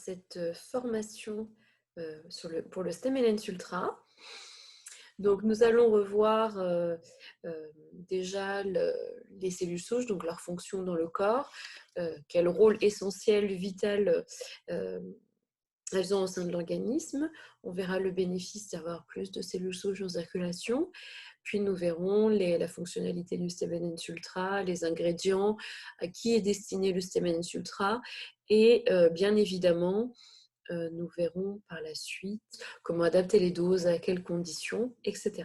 cette formation pour le STEM LN Ultra. Donc, nous allons revoir déjà les cellules souches, donc leur fonction dans le corps, quel rôle essentiel, vital elles ont au sein de l'organisme. On verra le bénéfice d'avoir plus de cellules souches en circulation. Puis nous verrons la fonctionnalité du STEM LN Ultra, les ingrédients, à qui est destiné le STEM LN Ultra, et bien évidemment, nous verrons par la suite comment adapter les doses, à quelles conditions, etc.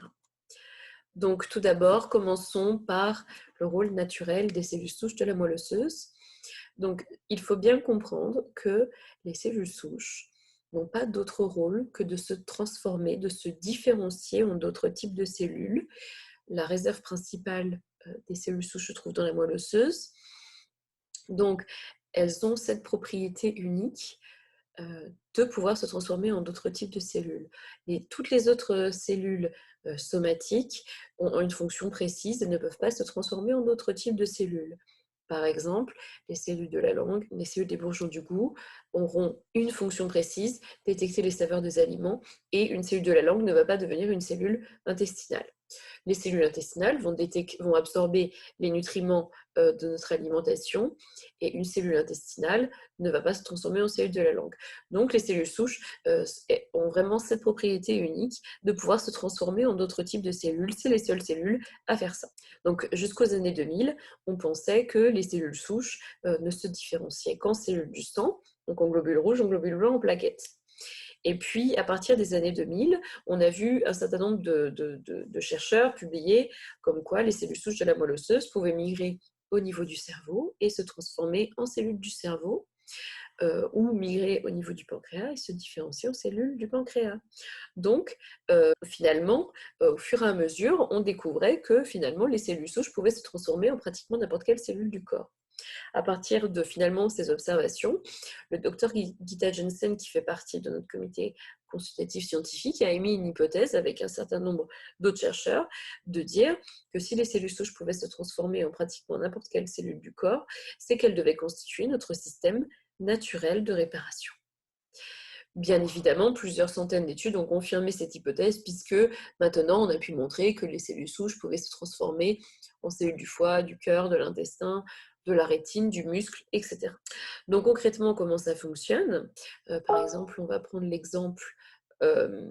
Donc tout d'abord, commençons par le rôle naturel des cellules souches de la moelle osseuse. Donc il faut bien comprendre que les cellules souches n'ont pas d'autre rôle que de se transformer, de se différencier en d'autres types de cellules. La réserve principale des cellules souches se trouve dans la moelle osseuse. Donc elles ont cette propriété unique de pouvoir se transformer en d'autres types de cellules. Et toutes les autres cellules somatiques ont une fonction précise et ne peuvent pas se transformer en d'autres types de cellules. Par exemple, les cellules de la langue, les cellules des bourgeons du goût auront une fonction précise, détecter les saveurs des aliments, et une cellule de la langue ne va pas devenir une cellule intestinale. Les cellules intestinales vont absorber les nutriments de notre alimentation, et une cellule intestinale ne va pas se transformer en cellule de la langue. Donc les cellules souches ont vraiment cette propriété unique de pouvoir se transformer en d'autres types de cellules. C'est les seules cellules à faire ça. Donc jusqu'aux années 2000, on pensait que les cellules souches ne se différenciaient qu'en cellules du sang, donc en globules rouges, en globules blancs, en plaquettes. Et puis, à partir des années 2000, on a vu un certain nombre de chercheurs publier comme quoi les cellules souches de la moelle osseuse pouvaient migrer au niveau du cerveau et se transformer en cellules du cerveau, ou migrer au niveau du pancréas et se différencier en cellules du pancréas. Donc, finalement, au fur et à mesure, on découvrait que finalement, les cellules souches pouvaient se transformer en pratiquement n'importe quelle cellule du corps. À partir de finalement ces observations, le docteur Gita Jensen, qui fait partie de notre comité consultatif scientifique, a émis une hypothèse avec un certain nombre d'autres chercheurs de dire que si les cellules souches pouvaient se transformer en pratiquement n'importe quelle cellule du corps, c'est qu'elles devaient constituer notre système naturel de réparation. Bien évidemment, plusieurs centaines d'études ont confirmé cette hypothèse, puisque maintenant on a pu montrer que les cellules souches pouvaient se transformer en cellules du foie, du cœur, de l'intestin, de la rétine, du muscle, etc. Donc concrètement, comment ça fonctionne? Par exemple, on va prendre l'exemple euh,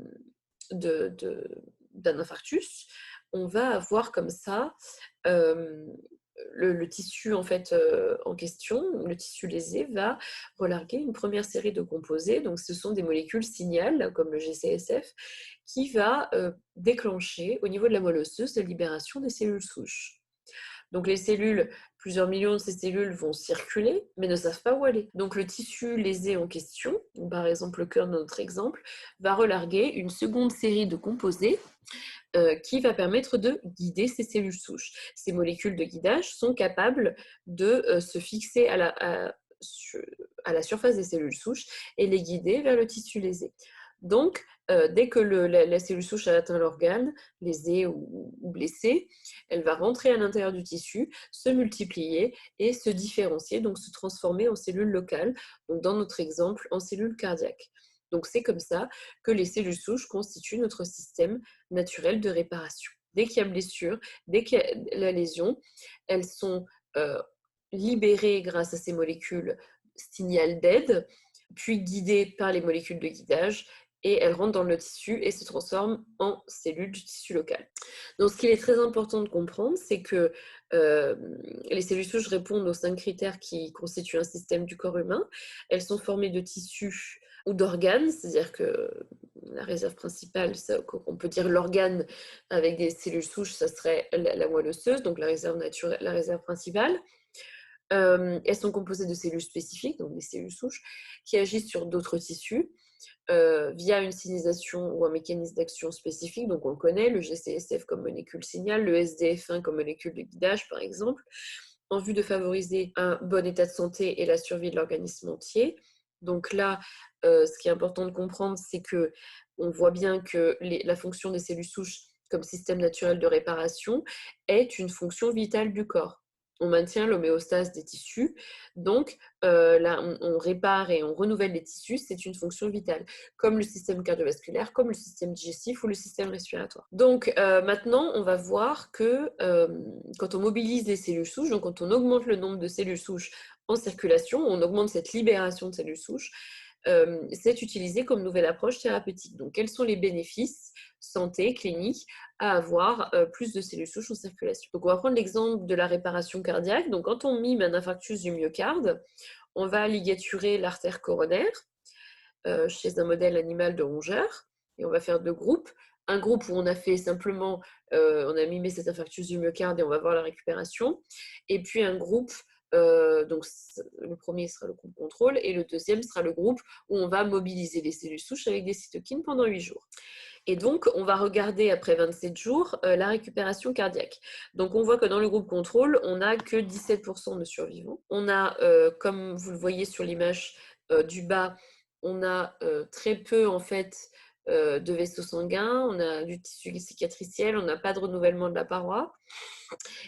de, de, d'un infarctus. On va avoir comme ça euh, le tissu en fait en question, le tissu lésé, va relarguer une première série de composés. Donc ce sont des molécules signal, comme le GCSF, qui va déclencher au niveau de la moelle osseuse la libération des cellules souches. Donc les cellules, plusieurs millions de ces cellules vont circuler, mais ne savent pas où aller. Donc le tissu lésé en question, par exemple le cœur dans notre exemple, va relarguer une seconde série de composés qui va permettre de guider ces cellules souches. Ces molécules de guidage sont capables de se fixer à la surface des cellules souches et les guider vers le tissu lésé. Donc, dès que la cellule souche a atteint l'organe, lésé ou blessé, elle va rentrer à l'intérieur du tissu, se multiplier et se différencier, donc se transformer en cellules locales, donc dans notre exemple, en cellules cardiaques. Donc c'est comme ça que les cellules souches constituent notre système naturel de réparation. Dès qu'il y a blessure, dès qu'il y a la lésion, elles sont libérées grâce à ces molécules signal d'aide, puis guidées par les molécules de guidage, et elles rentrent dans le tissu et se transforment en cellules du tissu local. Donc ce qu'il est très important de comprendre, c'est que les cellules souches répondent aux 5 critères qui constituent un système du corps humain. Elles sont formées de tissus ou d'organes, c'est-à-dire que la réserve principale, on peut dire l'organe avec des cellules souches, ça serait la moelle osseuse, donc la réserve naturelle, la réserve principale. Elles sont composées de cellules spécifiques, donc des cellules souches, qui agissent sur d'autres tissus via une signalisation ou un mécanisme d'action spécifique. Donc on le connaît, le GCSF comme molécule signal, le SDF1 comme molécule de guidage, par exemple, en vue de favoriser un bon état de santé et la survie de l'organisme entier. Donc là, ce qui est important de comprendre, c'est que on voit bien que la fonction des cellules souches comme système naturel de réparation est une fonction vitale du corps. on maintient l'homéostase des tissus. Donc, là, on répare et on renouvelle les tissus, c'est une fonction vitale, comme le système cardiovasculaire, comme le système digestif ou le système respiratoire. Donc, maintenant, on va voir que quand on mobilise les cellules souches, donc quand on augmente le nombre de cellules souches en circulation, on augmente cette libération de cellules souches, c'est utilisé comme nouvelle approche thérapeutique. Donc, quels sont les bénéfices santé cliniques à avoir plus de cellules souches en circulation? Donc, on va prendre l'exemple de la réparation cardiaque. Donc, quand on mime un infarctus du myocarde, on va ligaturer l'artère coronaire chez un modèle animal de rongeur et on va faire deux groupes. Un groupe où on a fait simplement, on a mimé cet infarctus du myocarde et on va voir la récupération. Et puis un groupe donc le premier sera le groupe contrôle et le deuxième sera le groupe où on va mobiliser les cellules souches avec des cytokines pendant 8 jours. Et donc, on va regarder après 27 jours la récupération cardiaque. Donc, on voit que dans le groupe contrôle, on n'a que 17% de survivants. On a, comme vous le voyez sur l'image du bas, on a très peu en fait de vaisseaux sanguins, on a du tissu cicatriciel, on n'a pas de renouvellement de la paroi.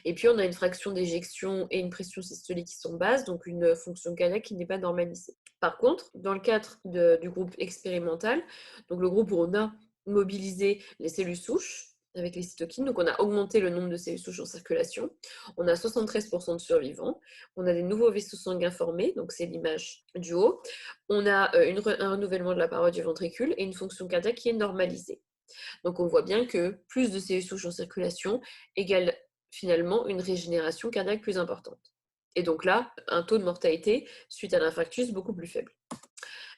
Et puis, on a une fraction d'éjection et une pression systolique qui sont basses, donc une fonction cardiaque qui n'est pas normalisée. Par contre, dans le cadre du groupe expérimental, donc le groupe où on a mobilisé les cellules souches avec les cytokines, donc on a augmenté le nombre de cellules souches en circulation, on a 73% de survivants, on a des nouveaux vaisseaux sanguins formés, donc c'est l'image du haut, on a un renouvellement de la paroi du ventricule et une fonction cardiaque qui est normalisée. Donc on voit bien que plus de cellules souches en circulation égale finalement une régénération cardiaque plus importante. Et donc là, un taux de mortalité suite à l'infarctus beaucoup plus faible.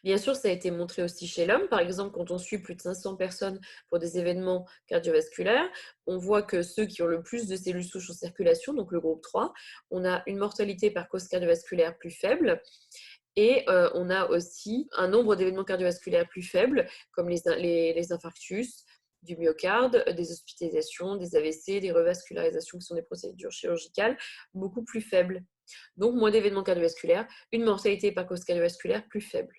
Bien sûr, ça a été montré aussi chez l'homme. Par exemple, quand on suit plus de 500 personnes pour des événements cardiovasculaires, on voit que ceux qui ont le plus de cellules souches en circulation, donc le groupe 3, on a une mortalité par cause cardiovasculaire plus faible. Et on a aussi un nombre d'événements cardiovasculaires plus faibles, comme les infarctus du myocarde, des hospitalisations, des AVC, des revascularisations qui sont des procédures chirurgicales beaucoup plus faibles. Donc moins d'événements cardiovasculaires, une mortalité par cause cardiovasculaire plus faible.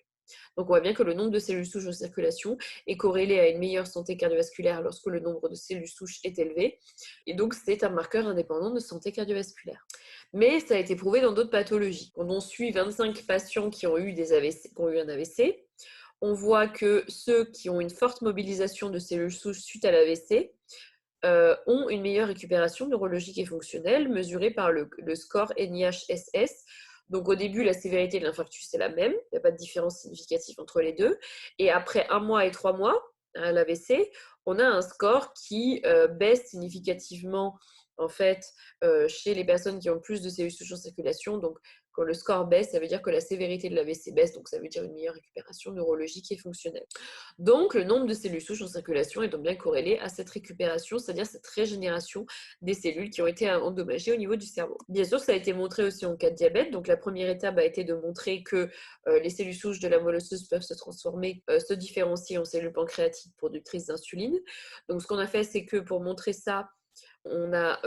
Donc on voit bien que le nombre de cellules souches en circulation est corrélé à une meilleure santé cardiovasculaire lorsque le nombre de cellules souches est élevé. Et donc c'est un marqueur indépendant de santé cardiovasculaire. Mais ça a été prouvé dans d'autres pathologies. Quand on suit 25 patients qui ont eu un AVC, on voit que ceux qui ont une forte mobilisation de cellules souches suite à l'AVC ont une meilleure récupération neurologique et fonctionnelle mesurée par le score NIHSS. Donc au début, la sévérité de l'infarctus est la même, il n'y a pas de différence significative entre les deux. Et après 1 mois et 3 mois à l'AVC, on a un score qui baisse significativement en fait chez les personnes qui ont plus de cellules souches en circulation. Donc quand le score baisse, ça veut dire que la sévérité de l'AVC baisse, donc ça veut dire une meilleure récupération neurologique et fonctionnelle. Donc le nombre de cellules souches en circulation est donc bien corrélé à cette récupération, c'est-à-dire cette régénération des cellules qui ont été endommagées au niveau du cerveau. Bien sûr, ça a été montré aussi en cas de diabète. Donc la première étape a été de montrer que les cellules souches de la moelle osseuse peuvent se transformer, se différencier en cellules pancréatiques productrices d'insuline. Donc ce qu'on a fait, c'est que pour montrer ça, on a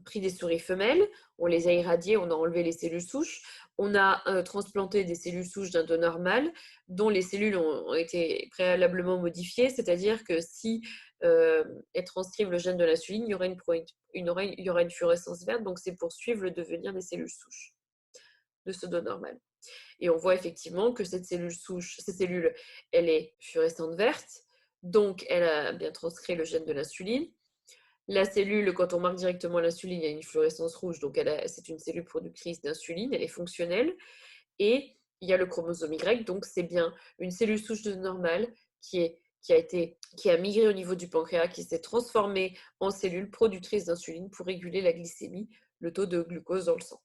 pris des souris femelles, on les a irradiées, on a enlevé les cellules souches, on a transplanté des cellules souches d'un donneur mâle dont les cellules ont été préalablement modifiées, c'est-à-dire que si elles transcrivent le gène de l'insuline, il y aura une fluorescence verte, donc c'est pour suivre le devenir des cellules souches de ce donneur mâle. Et on voit effectivement que cette cellule, elle est fluorescente verte, donc elle a bien transcrit le gène de l'insuline. La cellule, quand on marque directement l'insuline, il y a une fluorescence rouge, donc c'est une cellule productrice d'insuline, elle est fonctionnelle. Et il y a le chromosome Y, donc c'est bien une cellule souche normale qui a migré au niveau du pancréas, qui s'est transformée en cellule productrice d'insuline pour réguler la glycémie, le taux de glucose dans le sang.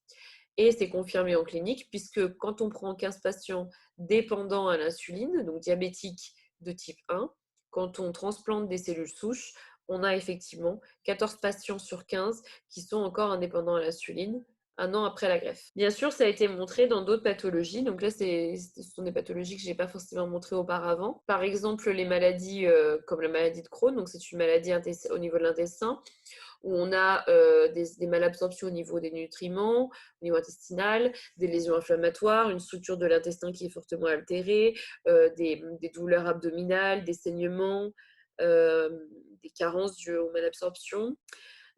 Et c'est confirmé en clinique, puisque quand on prend 15 patients dépendants à l'insuline, donc diabétiques de type 1, quand on transplante des cellules souches, on a effectivement 14 patients sur 15 qui sont encore indépendants à l'insuline 1 an après la greffe. Bien sûr, ça a été montré dans d'autres pathologies. Donc là, ce sont des pathologies que je n'ai pas forcément montrées auparavant. Par exemple, les maladies comme la maladie de Crohn, donc c'est une maladie au niveau de l'intestin, où on a des malabsorptions au niveau des nutriments, au niveau intestinal, des lésions inflammatoires, une structure de l'intestin qui est fortement altérée, des douleurs abdominales, des saignements, des carences dues aux malabsorptions.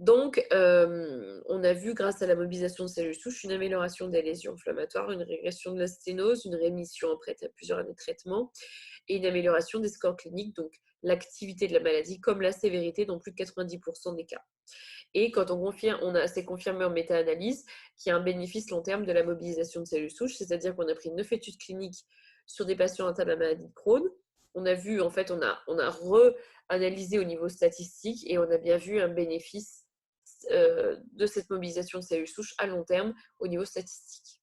Donc, on a vu, grâce à la mobilisation de cellules souches, une amélioration des lésions inflammatoires, une régression de la sténose, une rémission après plusieurs années de traitement et une amélioration des scores cliniques, donc l'activité de la maladie comme la sévérité dans plus de 90% des cas. Et quand c'est confirmé en méta-analyse qu'il y a un bénéfice long terme de la mobilisation de cellules souches, c'est-à-dire qu'on a pris 9 études cliniques sur des patients atteints de la maladie de Crohn. On a vu, en fait, on a re-analysé au niveau statistique et on a bien vu un bénéfice de cette mobilisation de cellules souches à long terme au niveau statistique.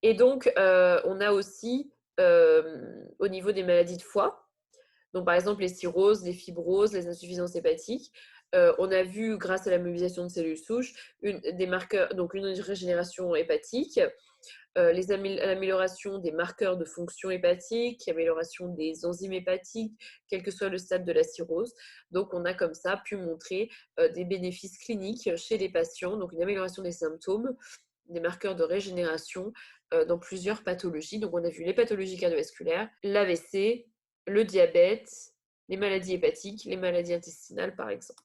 Et donc, on a aussi, au niveau des maladies de foie, donc par exemple les cirrhoses, les fibroses, les insuffisances hépatiques, on a vu, grâce à la mobilisation de cellules souches, des marqueurs, donc une régénération hépatique, l'amélioration des marqueurs de fonction hépatique, l'amélioration des enzymes hépatiques, quel que soit le stade de la cirrhose. Donc, on a comme ça pu montrer des bénéfices cliniques chez les patients, donc une amélioration des symptômes, des marqueurs de régénération dans plusieurs pathologies. Donc, on a vu les pathologies cardiovasculaires, l'AVC, le diabète, les maladies hépatiques, les maladies intestinales, par exemple.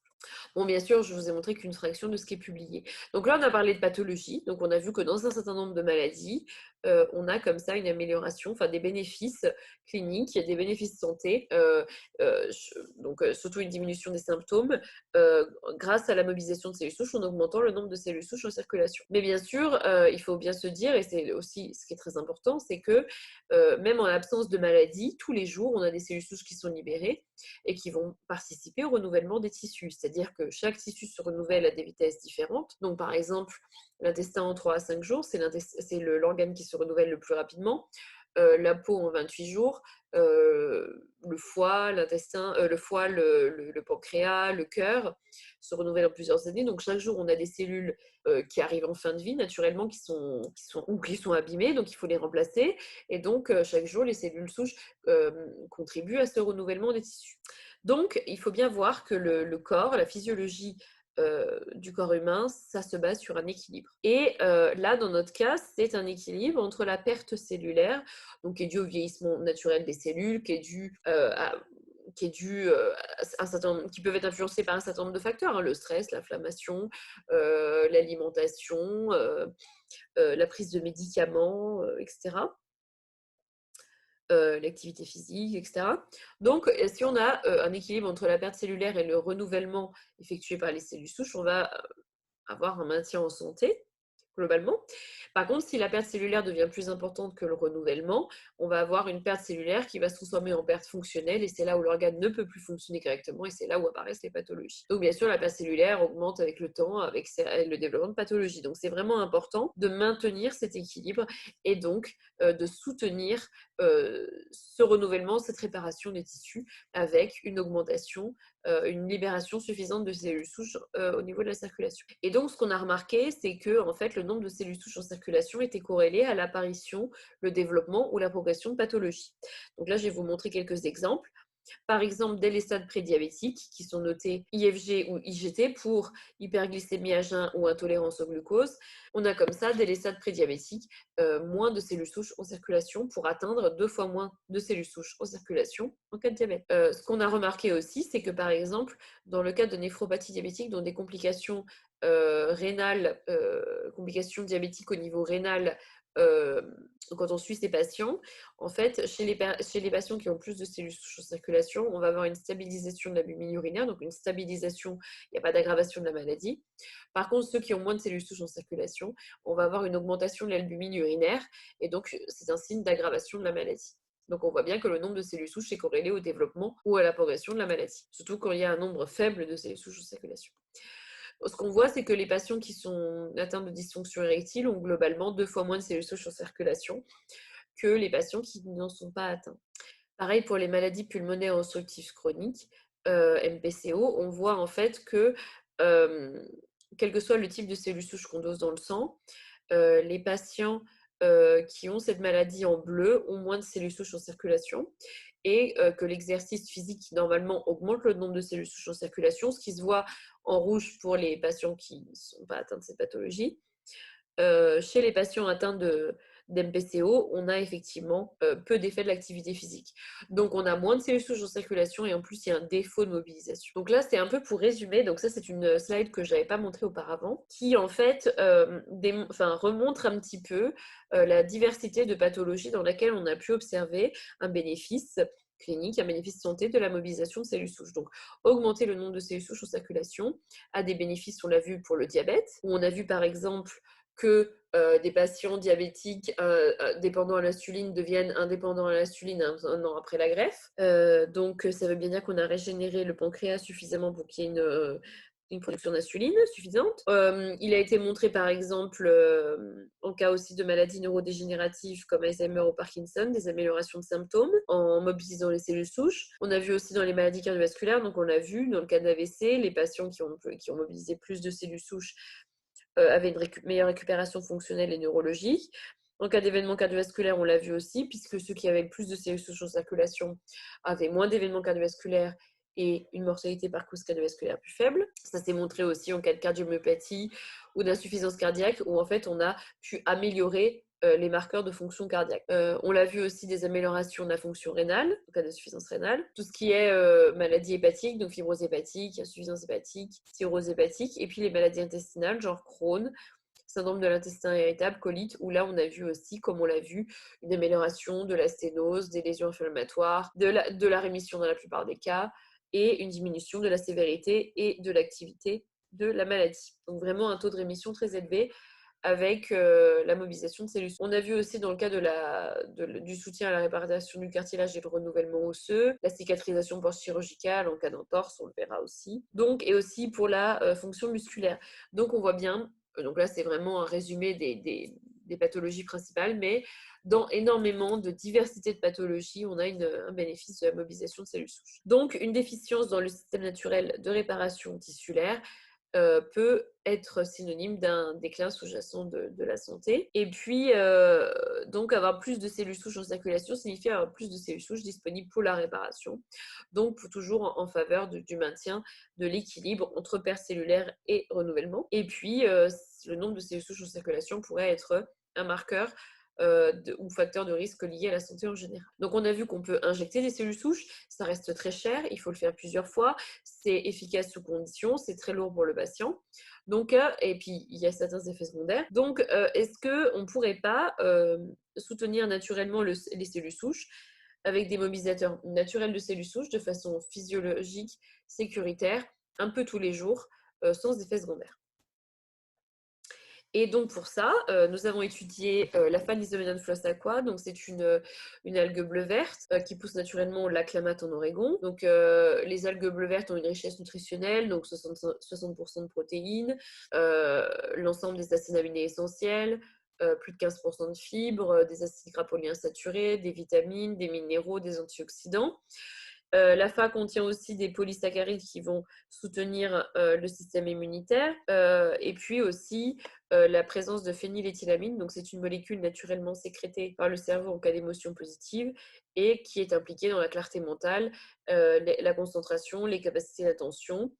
Bon, bien sûr, je vous ai montré qu'une fraction de ce qui est publié. Donc là, on a parlé de pathologie. Donc, on a vu que dans un certain nombre de maladies, on a comme ça une amélioration, enfin des bénéfices cliniques, des bénéfices santé, donc surtout une diminution des symptômes grâce à la mobilisation de cellules souches en augmentant le nombre de cellules souches en circulation. Mais bien sûr, il faut bien se dire, et c'est aussi ce qui est très important, c'est que même en l'absence de maladie, tous les jours, on a des cellules souches qui sont libérées et qui vont participer au renouvellement des tissus. C'est-à-dire que chaque tissu se renouvelle à des vitesses différentes. Donc, par exemple, l'intestin en 3 à 5 jours, c'est l'organe qui se renouvelle le plus rapidement. La peau en 28 jours, le foie, le pancréas, le cœur se renouvellent en plusieurs années. Donc, chaque jour, on a des cellules qui arrivent en fin de vie, naturellement, qui sont abîmées, donc il faut les remplacer. Et donc, chaque jour, les cellules souches contribuent à ce renouvellement des tissus. Donc, il faut bien voir que le corps, la physiologie du corps humain, ça se base sur un équilibre. Et là, dans notre cas, c'est un équilibre entre la perte cellulaire, donc qui est due au vieillissement naturel des cellules, qui est due qui peuvent être influencés par un certain nombre de facteurs, hein, le stress, l'inflammation, l'alimentation, la prise de médicaments, etc. L'activité physique, etc. Donc, si on a un équilibre entre la perte cellulaire et le renouvellement effectué par les cellules souches, on va avoir un maintien en santé, globalement. Par contre, si la perte cellulaire devient plus importante que le renouvellement, on va avoir une perte cellulaire qui va se transformer en perte fonctionnelle et c'est là où l'organe ne peut plus fonctionner correctement et c'est là où apparaissent les pathologies. Donc, bien sûr, la perte cellulaire augmente avec le temps, avec le développement de pathologies. Donc, c'est vraiment important de maintenir cet équilibre et donc de soutenir ce renouvellement, cette réparation des tissus avec une augmentation, une libération suffisante de cellules souches au niveau de la circulation. Et donc, ce qu'on a remarqué, c'est que en fait, le nombre de cellules souches en circulation était corrélé à l'apparition, le développement ou la progression de pathologies. Donc là, je vais vous montrer quelques exemples. Par exemple, dès les stades prédiabétiques, qui sont notés IFG ou IGT pour hyperglycémie à jeun ou intolérance au glucose, on a comme ça, dès les stades prédiabétiques, moins de cellules souches en circulation pour atteindre 2 fois moins de cellules souches en circulation en cas de diabète. Ce qu'on a remarqué aussi, c'est que par exemple, dans le cas de néphropathie diabétique, dont des complications rénales, complications diabétiques au niveau rénal, quand on suit ces patients, en fait, chez les patients qui ont plus de cellules souches en circulation, on va avoir une stabilisation de l'albumine urinaire, donc une stabilisation, il n'y a pas d'aggravation de la maladie. Par contre, ceux qui ont moins de cellules souches en circulation, on va avoir une augmentation de l'albumine urinaire, et donc c'est un signe d'aggravation de la maladie. Donc on voit bien que le nombre de cellules souches est corrélé au développement ou à la progression de la maladie, surtout quand il y a un nombre faible de cellules souches en circulation. Ce qu'on voit, c'est que les patients qui sont atteints de dysfonction érectile ont globalement 2 fois moins de cellules souches en circulation que les patients qui n'en sont pas atteints. Pareil pour les maladies pulmonaires obstructives chroniques, MPCO, on voit en fait que, quel que soit le type de cellules souches qu'on dose dans le sang, les patients qui ont cette maladie en bleu ont moins de cellules souches en circulation et que l'exercice physique qui normalement augmente le nombre de cellules souches en circulation, ce qui se voit en rouge pour les patients qui ne sont pas atteints de cette pathologie. Chez les patients atteints d'MPCO, on a effectivement peu d'effet de l'activité physique. Donc on a moins de cellules souches en circulation et en plus il y a un défaut de mobilisation. Donc là c'est un peu pour résumer, donc ça c'est une slide que je n'avais pas montrée auparavant, qui en fait remontre un petit peu la diversité de pathologies dans laquelle on a pu observer un bénéfice clinique, un bénéfice santé de la mobilisation de cellules souches. Donc, augmenter le nombre de cellules souches en circulation a des bénéfices, on l'a vu pour le diabète, où on a vu par exemple que des patients diabétiques dépendants à l'insuline deviennent indépendants à l'insuline un an après la greffe. Donc, ça veut bien dire qu'on a régénéré le pancréas suffisamment pour qu'il y ait une production d'insuline suffisante. Il a été montré par exemple en cas aussi de maladies neurodégénératives comme Alzheimer ou Parkinson, des améliorations de symptômes en mobilisant les cellules souches. On a vu aussi dans les maladies cardiovasculaires, donc on l'a vu dans le cas d'AVC, les patients qui ont mobilisé plus de cellules souches avaient une meilleure récupération fonctionnelle et neurologique. En cas d'événement cardiovasculaire, on l'a vu aussi, puisque ceux qui avaient le plus de cellules souches en circulation avaient moins d'événements cardiovasculaires et une mortalité par cause cardiovasculaire plus faible. Ça s'est montré aussi en cas de cardiomyopathie ou d'insuffisance cardiaque, où en fait on a pu améliorer les marqueurs de fonction cardiaque. On l'a vu aussi des améliorations de la fonction rénale, en cas d'insuffisance rénale. Tout ce qui est maladie hépatique, donc fibrose hépatique, insuffisance hépatique, cirrhose hépatique, et puis les maladies intestinales, genre Crohn, syndrome de l'intestin irritable, colite, où là on a vu aussi, comme on l'a vu, une amélioration de la sténose, des lésions inflammatoires, de la rémission dans la plupart des cas, et une diminution de la sévérité et de l'activité de la maladie. Donc vraiment un taux de rémission très élevé avec la mobilisation de cellules. On a vu aussi dans le cas du soutien à la réparation du cartilage et le renouvellement osseux, la cicatrisation post-chirurgicale en cas d'entorse, on le verra aussi. Donc, et aussi pour la fonction musculaire. Donc on voit bien, donc là c'est vraiment un résumé des pathologies principales, mais dans énormément de diversité de pathologies, on a un bénéfice de la mobilisation de cellules souches. Donc, une déficience dans le système naturel de réparation tissulaire peut être synonyme d'un déclin sous-jacent de la santé. Et puis, donc, avoir plus de cellules souches en circulation signifie avoir plus de cellules souches disponibles pour la réparation. Donc, toujours en faveur du maintien de l'équilibre entre paire cellulaire et renouvellement. Et puis, le nombre de cellules souches en circulation pourrait être un marqueur ou facteur de risque lié à la santé en général. Donc on a vu qu'on peut injecter des cellules souches, ça reste très cher, il faut le faire plusieurs fois, c'est efficace sous condition, c'est très lourd pour le patient. Donc, et puis il y a certains effets secondaires. Donc est-ce qu'on ne pourrait pas soutenir naturellement les cellules souches avec des mobilisateurs naturels de cellules souches de façon physiologique, sécuritaire, un peu tous les jours, sans effets secondaires? Et donc pour ça, nous avons étudié la Phanizomenum flossaqua. Donc c'est une algue bleu verte qui pousse naturellement au lac Klamath en Oregon. Donc les algues bleu vertes ont une richesse nutritionnelle, donc 60% de protéines, l'ensemble des acides aminés essentiels, plus de 15% de fibres, des acides gras polyinsaturés, des vitamines, des minéraux, des antioxydants. La FA contient aussi des polysaccharides qui vont soutenir le système immunitaire et puis aussi la présence de phényléthylamine. Donc, c'est une molécule naturellement sécrétée par le cerveau en cas d'émotion positive et qui est impliquée dans la clarté mentale, la concentration, les capacités d'attention.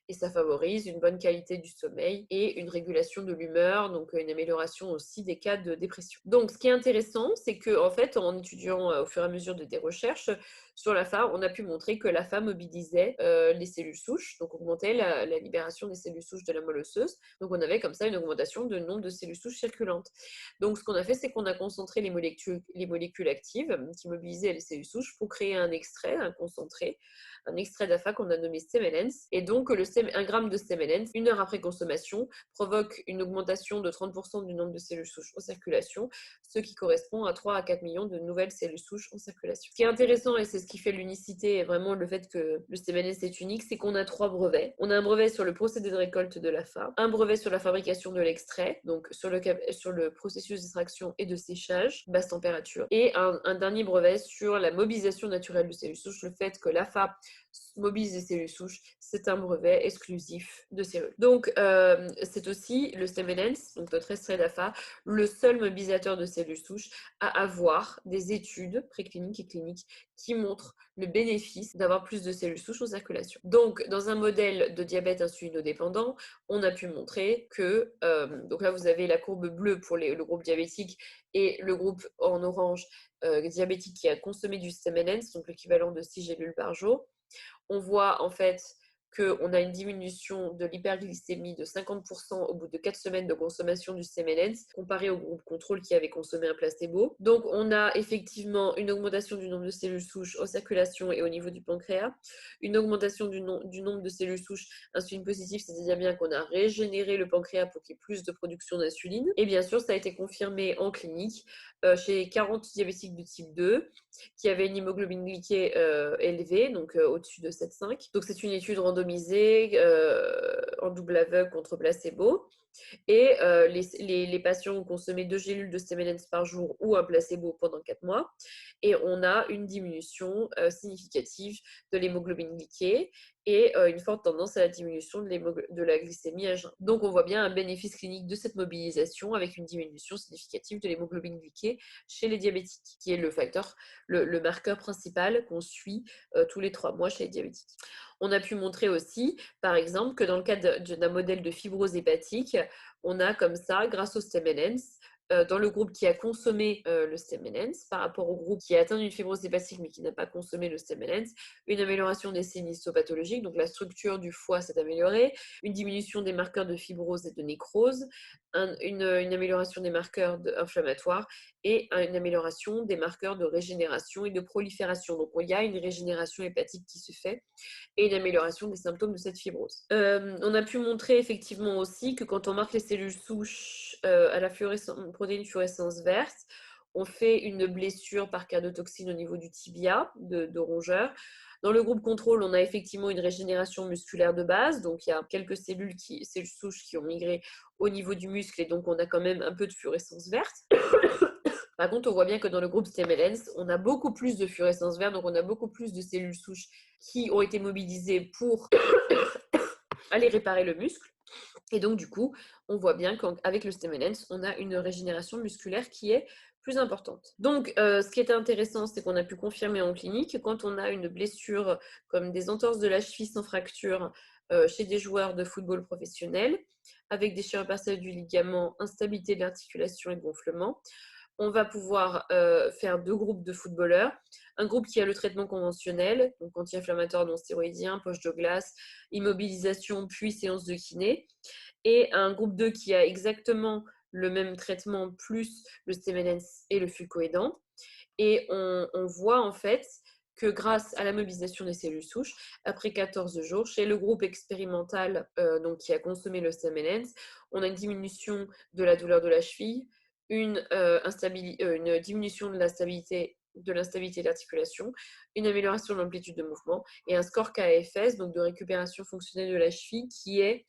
Et ça favorise une bonne qualité du sommeil et une régulation de l'humeur, donc une amélioration aussi des cas de dépression. Donc, ce qui est intéressant, c'est que en fait, en étudiant au fur et à mesure des recherches sur la FA, on a pu montrer que la FA mobilisait les cellules souches, donc augmentait la libération des cellules souches de la moelle osseuse. Donc, on avait comme ça une augmentation de nombre de cellules souches circulantes. Donc, ce qu'on a fait, c'est qu'on a concentré les molécules actives qui mobilisaient les cellules souches pour créer un extrait, un concentré, un extrait d'AFA qu'on a nommé Stemmelens. Et donc, 1 gramme de Stemmelens, 1 heure après consommation, provoque une augmentation de 30% du nombre de cellules souches en circulation, ce qui correspond à 3 à 4 millions de nouvelles cellules souches en circulation. Ce qui est intéressant, et c'est ce qui fait l'unicité et vraiment le fait que le Stemmelens est unique, c'est qu'on a 3 brevets. On a un brevet sur le procédé de récolte de l'AFA, un brevet sur la fabrication de l'extrait, donc sur le processus d'extraction et de séchage, basse température, et un dernier brevet sur la mobilisation naturelle de cellules souches, le fait que l'AFA mobilise des cellules souches, c'est un brevet exclusif de Cellule. Donc, c'est aussi le Stemmenens, donc notre extrait d'AFA, le seul mobilisateur de cellules souches à avoir des études précliniques et cliniques qui montrent le bénéfice d'avoir plus de cellules souches en circulation. Donc, dans un modèle de diabète insulinodépendant, on a pu montrer que, donc là vous avez la courbe bleue pour le groupe diabétique et le groupe en orange diabétique qui a consommé du Stemmenens, donc l'équivalent de 6 gélules par jour. On voit en fait qu'on a une diminution de l'hyperglycémie de 50% au bout de 4 semaines de consommation du Stemmenens, comparé au groupe contrôle qui avait consommé un placebo. Donc on a effectivement une augmentation du nombre de cellules souches en circulation et au niveau du pancréas, une augmentation du nombre de cellules souches insuline positives, c'est-à-dire bien qu'on a régénéré le pancréas pour qu'il y ait plus de production d'insuline. Et bien sûr, ça a été confirmé en clinique chez 40 diabétiques de type 2 qui avaient une hémoglobine glyquée élevée, donc au-dessus de 7,5. Donc c'est une étude randomisée en double aveugle contre placebo. Et les patients ont consommé 2 gélules de Stemmenens par jour ou un placebo pendant 4 mois. Et on a une diminution significative de l'hémoglobine glyquée et une forte tendance à la diminution de la glycémie à jeun. Donc on voit bien un bénéfice clinique de cette mobilisation avec une diminution significative de l'hémoglobine glyquée chez les diabétiques, qui est le facteur, le marqueur principal qu'on suit tous les 3 mois chez les diabétiques. On a pu montrer aussi, par exemple, que dans le cadre d'un modèle de fibrose hépatique, on a comme ça, grâce au Stemmenens, dans le groupe qui a consommé le Stemmenens par rapport au groupe qui a atteint une fibrose hépatique mais qui n'a pas consommé le Stemmenens, une amélioration des signes histopathologiques, donc la structure du foie s'est améliorée, une diminution des marqueurs de fibrose et de nécrose, une amélioration des marqueurs inflammatoires et une amélioration des marqueurs de régénération et de prolifération. Donc il y a une régénération hépatique qui se fait et une amélioration des symptômes de cette fibrose. On a pu montrer effectivement aussi que quand on marque les cellules souches à la protéine fluorescence verte, on fait une blessure par cardiotoxine au niveau du tibia de rongeur. Dans le groupe contrôle, on a effectivement une régénération musculaire de base, donc il y a quelques cellules souches qui ont migré au niveau du muscle et donc on a quand même un peu de fluorescence verte. Par contre, on voit bien que dans le groupe Stemmenens, on a beaucoup plus de fluorescence verte, donc on a beaucoup plus de cellules souches qui ont été mobilisées pour aller réparer le muscle. Et donc, du coup, on voit bien qu'avec le Stemmenens, on a une régénération musculaire qui est plus importante. Donc, ce qui est intéressant, c'est qu'on a pu confirmer en clinique, quand on a une blessure comme des entorses de la cheville sans fracture chez des joueurs de football professionnels, avec déchirure partielle du ligament, instabilité de l'articulation et gonflement, on va pouvoir faire 2 groupes de footballeurs. Un groupe qui a le traitement conventionnel, donc anti-inflammatoire non stéroïdien, poche de glace, immobilisation, puis séance de kiné. Et un groupe 2 qui a exactement le même traitement, plus le Stemmenens et le fucoïdan. Et on voit en fait que grâce à la mobilisation des cellules souches, après 14 jours, chez le groupe expérimental donc qui a consommé le Stemmenens, on a une diminution de la douleur de la cheville, une diminution de l'instabilité de l'articulation, une amélioration de l'amplitude de mouvement et un score KFS, donc de récupération fonctionnelle de la cheville, qui est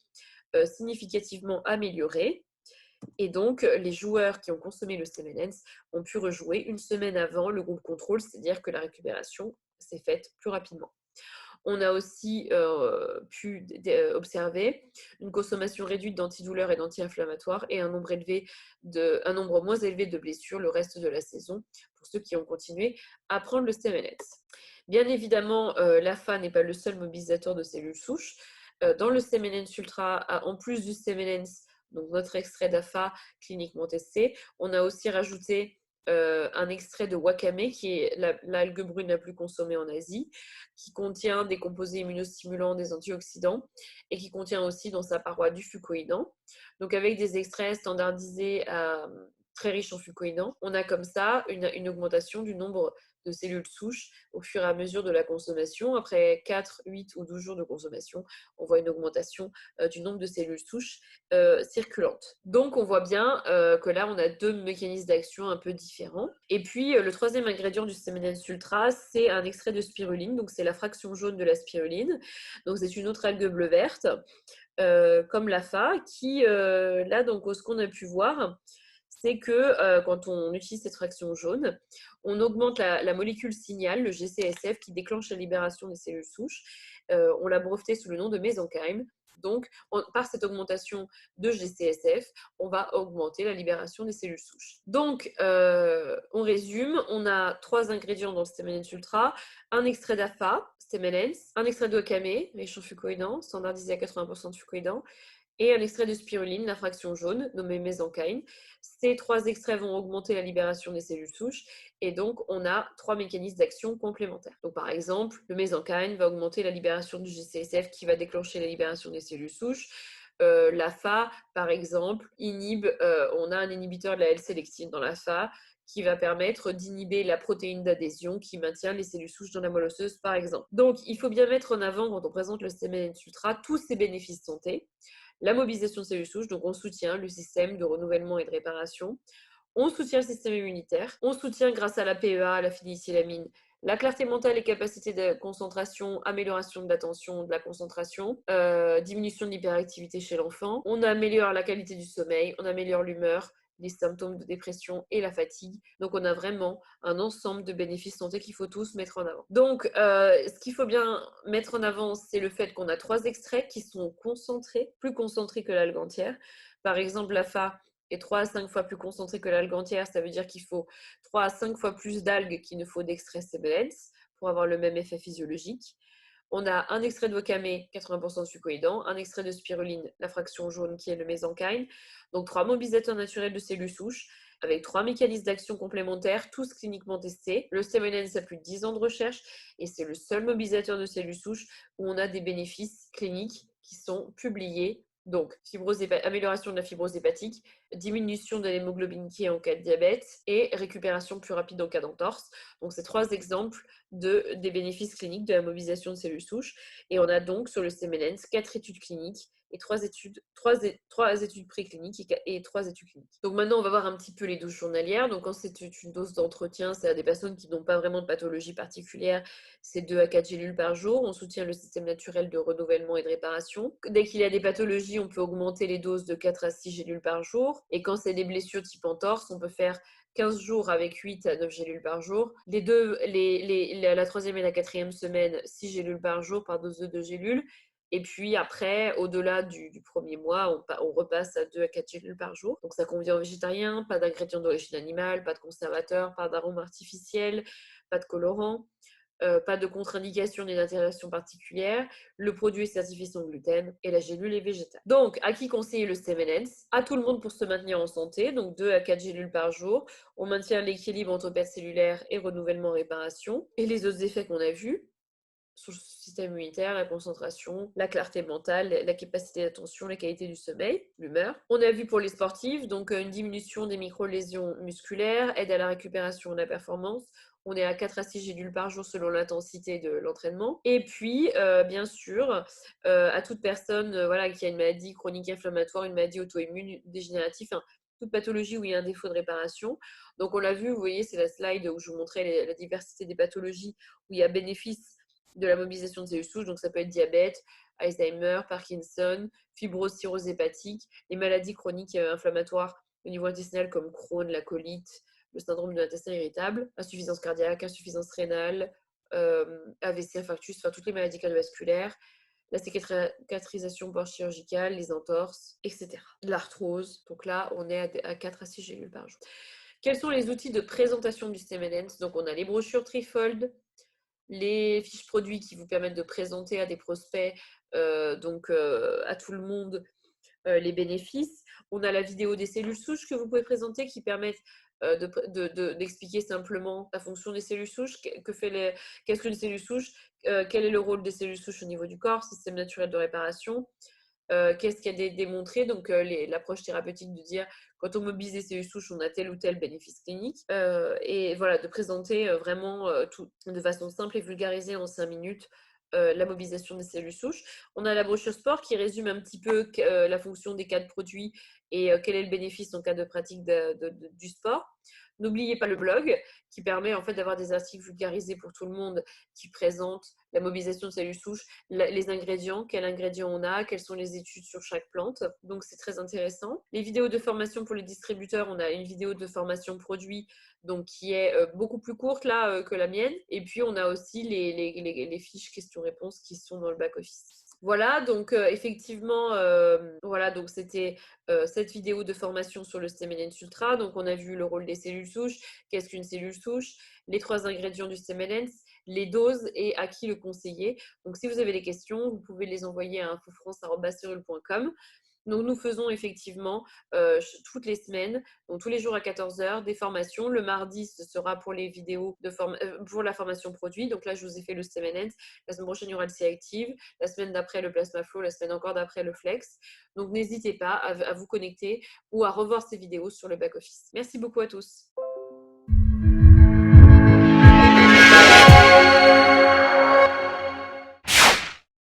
significativement amélioré. Et donc, les joueurs qui ont consommé le Stemmenens ont pu rejouer une semaine avant le groupe contrôle, c'est-à-dire que la récupération s'est faite plus rapidement. On a aussi pu observer une consommation réduite d'antidouleurs et d'anti-inflammatoires et un nombre moins élevé de blessures le reste de la saison pour ceux qui ont continué à prendre le Stemmenens. Bien évidemment, l'AFA n'est pas le seul mobilisateur de cellules souches. Dans le Stemmenens Ultra, en plus du Stemmenens, donc notre extrait d'AFA cliniquement testé, on a aussi rajouté un extrait de wakame, qui est l'algue brune la plus consommée en Asie, qui contient des composés immunostimulants, des antioxydants, et qui contient aussi dans sa paroi du fucoïdan. Donc avec des extraits standardisés très riches en fucoïdan, on a comme ça une augmentation du nombre de cellules souches au fur et à mesure de la consommation. Après 4, 8 ou 12 jours de consommation, on voit une augmentation du nombre de cellules souches circulantes. Donc on voit bien que là, on a 2 mécanismes d'action un peu différents. Et puis, le troisième ingrédient du Stemmenens Ultra, c'est un extrait de spiruline. Donc c'est la fraction jaune de la spiruline. Donc c'est une autre algue bleu-verte, comme l'AFA, qui, là, donc, ce qu'on a pu voir, c'est que quand on utilise cette fraction jaune, on augmente la molécule signal, le GCSF, qui déclenche la libération des cellules souches. On l'a breveté sous le nom de mésenchyme. Donc, par cette augmentation de GCSF, on va augmenter la libération des cellules souches. Donc, on résume, on a 3 ingrédients dans le Stemmenens Ultra, un extrait d'AFA, Stemmenens, un extrait de Wakame, méchant fucoïdant, standardisé à 80% de fucoïdant, et un extrait de spiruline, la fraction jaune, nommée mésenchyme. Ces 3 extraits vont augmenter la libération des cellules souches et donc on a 3 mécanismes d'action complémentaires. Donc par exemple, le mésenchyme va augmenter la libération du GCSF qui va déclencher la libération des cellules souches. L'AFA, par exemple, on a un inhibiteur de la L-sélectine dans l'AFA qui va permettre d'inhiber la protéine d'adhésion qui maintient les cellules souches dans la moelle osseuse, par exemple. Donc, il faut bien mettre en avant, quand on présente le Stemmenens Ultra, tous ces bénéfices santé. La mobilisation de cellules souches, donc on soutient le système de renouvellement et de réparation. On soutient le système immunitaire. On soutient, grâce à la PEA, la phénylaméline, la clarté mentale et capacité de concentration, amélioration de l'attention, de la concentration, diminution de l'hyperactivité chez l'enfant. On améliore la qualité du sommeil, on améliore l'humeur, les symptômes de dépression et la fatigue. Donc, on a vraiment un ensemble de bénéfices santé qu'il faut tous mettre en avant. Donc, ce qu'il faut bien mettre en avant, c'est le fait qu'on a 3 extraits qui sont concentrés, plus concentrés que l'algue entière. Par exemple, la FA est 3 à 5 fois plus concentrée que l'algue entière. Ça veut dire qu'il faut 3 à 5 fois plus d'algues qu'il ne faut d'extrait Stemmenens pour avoir le même effet physiologique. On a un extrait de Wakame, 80% de fucoïdant, un extrait de spiruline, la fraction jaune qui est le mésenchyme. Donc 3 mobilisateurs naturels de cellules souches avec 3 mécanismes d'action complémentaires, tous cliniquement testés. Le Stemmenens a plus de 10 ans de recherche et c'est le seul mobilisateur de cellules souches où on a des bénéfices cliniques qui sont publiés. Donc, amélioration de la fibrose hépatique, diminution de l'hémoglobine qui est en cas de diabète et récupération plus rapide en cas d'entorse. Donc, c'est 3 exemples des bénéfices cliniques de la mobilisation de cellules souches. Et on a donc sur le Stemmenens 4 études cliniques et 3 études précliniques et 3 études cliniques. Donc maintenant, on va voir un petit peu les doses journalières. Donc quand c'est une dose d'entretien, c'est à des personnes qui n'ont pas vraiment de pathologie particulière, c'est 2 à 4 gélules par jour. On soutient le système naturel de renouvellement et de réparation. Dès qu'il y a des pathologies, on peut augmenter les doses de 4 à 6 gélules par jour. Et quand c'est des blessures type entorse, on peut faire 15 jours avec 8 à 9 gélules par jour. La 3e et la 4e semaine, 6 gélules par jour par dose de 2 gélules. Et puis après, au-delà du premier mois, on repasse à 2 à 4 gélules par jour. Donc ça convient aux végétariens, pas d'ingrédients d'origine animale, pas de conservateurs, pas d'arômes artificiels, pas de colorants, pas de contre-indication ni d'interaction particulière. Le produit est certifié sans gluten et la gélule est végétale. Donc, à qui conseiller le Stemmenens? À tout le monde pour se maintenir en santé, donc 2 à 4 gélules par jour. On maintient l'équilibre entre perte cellulaire et renouvellement-réparation. Et les autres effets qu'on a vus, sur le système immunitaire, la concentration, la clarté mentale, la capacité d'attention, la qualité du sommeil, l'humeur. On a vu pour les sportifs, donc une diminution des micro-lésions musculaires, aide à la récupération et à la performance. On est à 4 à 6 gélules par jour selon l'intensité de l'entraînement. Et puis, bien sûr, à toute personne qui a une maladie chronique inflammatoire, une maladie auto-immune dégénérative, toute pathologie où il y a un défaut de réparation. Donc, on l'a vu, vous voyez, c'est la slide où je vous montrais la diversité des pathologies où il y a bénéfice de la mobilisation de cellules souches, donc ça peut être diabète, Alzheimer, Parkinson, fibrose, cirrhose hépatique, les maladies chroniques inflammatoires au niveau intestinal comme Crohn, la colite, le syndrome de l'intestin irritable, insuffisance cardiaque, insuffisance rénale, AVC, infarctus, toutes les maladies cardiovasculaires, la cicatrisation post-chirurgicale, les entorses, etc. L'arthrose, donc là on est à 4 à 6 gélules par jour. Quels sont les outils de présentation du Stemmenens? Donc on a les brochures Trifold, les fiches produits qui vous permettent de présenter à des prospects, à tout le monde, les bénéfices. On a la vidéo des cellules souches que vous pouvez présenter qui permettent d'expliquer simplement la fonction des cellules souches, qu'est-ce qu'une cellule souche, quel est le rôle des cellules souches au niveau du corps, système naturel de réparation. Qu'est-ce qui a démontré, donc l'approche thérapeutique de dire quand on mobilise les cellules souches, on a tel ou tel bénéfice clinique. Et voilà, de présenter vraiment tout de façon simple et vulgarisée en 5 minutes la mobilisation des cellules souches. On a la brochure sport qui résume un petit peu la fonction des 4 produits et quel est le bénéfice en cas de pratique du sport. N'oubliez pas le blog qui permet en fait d'avoir des articles vulgarisés pour tout le monde qui présentent la mobilisation de cellules souches, les ingrédients, quels ingrédients on a, quelles sont les études sur chaque plante. Donc c'est très intéressant. Les vidéos de formation pour les distributeurs, on a une vidéo de formation produit donc qui est beaucoup plus courte là que la mienne. Et puis on a aussi les fiches questions-réponses qui sont dans le back-office. Voilà, donc effectivement, voilà, donc c'était cette vidéo de formation sur le Stemmenens Ultra. Donc on a vu le rôle des cellules souches, qu'est-ce qu'une cellule souche, les 3 ingrédients du Stemmenens, les doses et à qui le conseiller. Donc si vous avez des questions, vous pouvez les envoyer à infofrance@cerule.com. Donc, nous faisons effectivement toutes les semaines, donc tous les jours à 14h, des formations. Le mardi, ce sera pour les vidéos pour la formation produit. Donc là, je vous ai fait le Stemmenens. La semaine prochaine, il y aura le C-Active. La semaine d'après, le Plasma Flow. La semaine encore d'après, le Flex. Donc, n'hésitez pas à vous connecter ou à revoir ces vidéos sur le back-office. Merci beaucoup à tous.